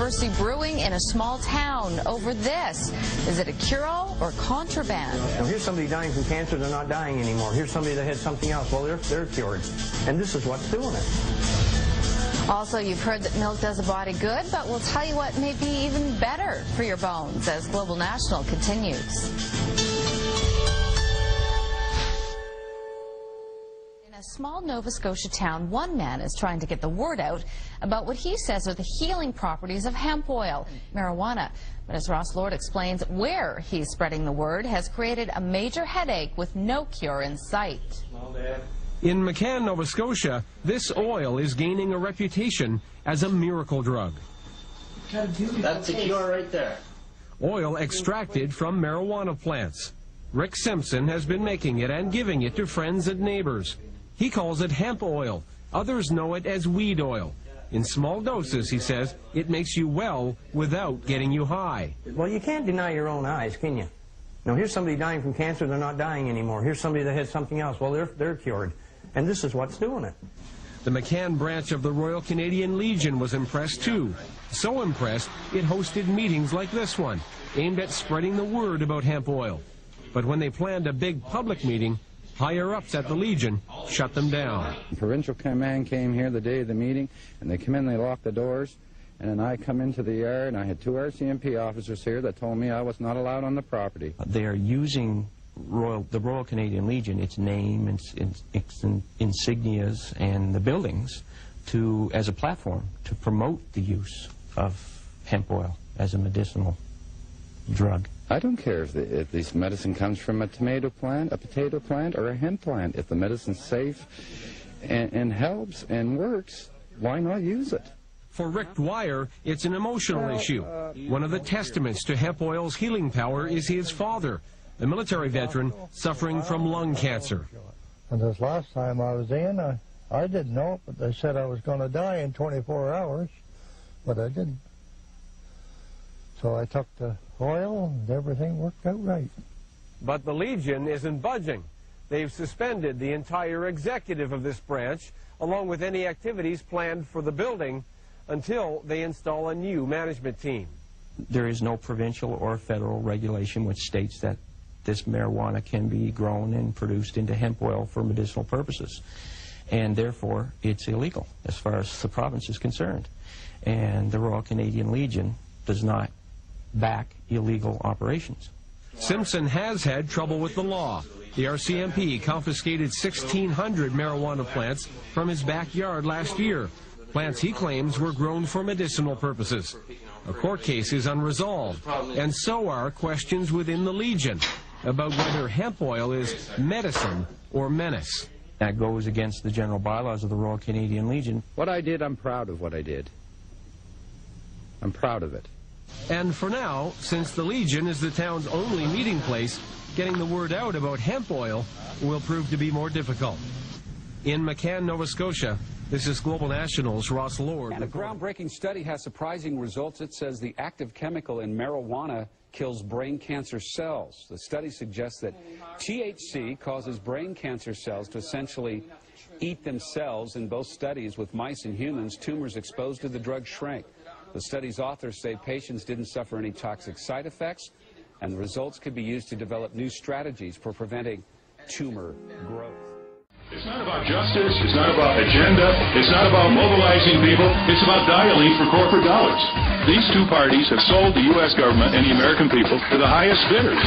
controversy brewing in a small town over this. Is it a cure-all or contraband? Now, here's somebody dying from cancer, they're not dying anymore. Here's somebody that had something else, well, they're cured. And this is what's doing it. Also, you've heard that milk does a body good, but we'll tell you what may be even better for your bones as Global National continues. In a small Nova Scotia town, one man is trying to get the word out about what he says are the healing properties of hemp oil, marijuana. But as Ross Lord explains, where he's spreading the word has created a major headache with no cure in sight. In McCann, Nova Scotia, this oil is gaining a reputation as a miracle drug. That's the cure right there. Oil extracted from marijuana plants. Rick Simpson has been making it and giving it to friends and neighbors. He calls it hemp oil. Others know it as weed oil. In small doses, he says, it makes you well without getting you high. Well, you can't deny your own eyes, can you? Now, here's somebody dying from cancer, they're not dying anymore. Here's somebody that had something else, well, they're cured. And this is what's doing it. The McCann branch of the Royal Canadian Legion was impressed too. So impressed, it hosted meetings like this one, aimed at spreading the word about hemp oil. But when they planned a big public meeting, higher-ups at the Legion shut them down. The provincial command came here the day of the meeting, and they come in, they locked the doors, and then I come into the yard, and I had two RCMP officers here that told me I was not allowed on the property. They are using the Royal Canadian Legion, its name, its insignias, and the buildings as a platform to promote the use of hemp oil as a medicinal drug. I don't care if this medicine comes from a tomato plant, a potato plant, or a hemp plant. If the medicine's safe and helps and works, why not use it? For Rick Dwyer, it's an emotional issue. One of the testaments to hemp oil's healing power is his father, a military veteran suffering from lung cancer. And this last time I was in, I didn't know it, but they said I was going to die in 24 hours, but I didn't. So I took the oil and everything worked out right. But the Legion isn't budging. They've suspended the entire executive of this branch, along with any activities planned for the building, until they install a new management team. There is no provincial or federal regulation which states that this marijuana can be grown and produced into hemp oil for medicinal purposes. And therefore, it's illegal as far as the province is concerned. And the Royal Canadian Legion does not back illegal operations. Simpson has had trouble with the law. The RCMP confiscated 1,600 marijuana plants from his backyard last year. Plants he claims were grown for medicinal purposes. A court case is unresolved, and so are questions within the Legion about whether hemp oil is medicine or menace. That goes against the general bylaws of the Royal Canadian Legion. What I did, I'm proud of what I did. I'm proud of it. And for now, since the Legion is the town's only meeting place, getting the word out about hemp oil will prove to be more difficult. In McCann, Nova Scotia, this is Global National's Ross Lord. And a groundbreaking study has surprising results. It says the active chemical in marijuana kills brain cancer cells. The study suggests that THC causes brain cancer cells to essentially eat themselves. In both studies with mice and humans, tumors exposed to the drug shrank. The study's authors say patients didn't suffer any toxic side effects, and the results could be used to develop new strategies for preventing tumor growth. It's not about justice, it's not about agenda, it's not about mobilizing people, it's about dialing for corporate dollars. These two parties have sold the U.S. government and the American people to the highest bidders.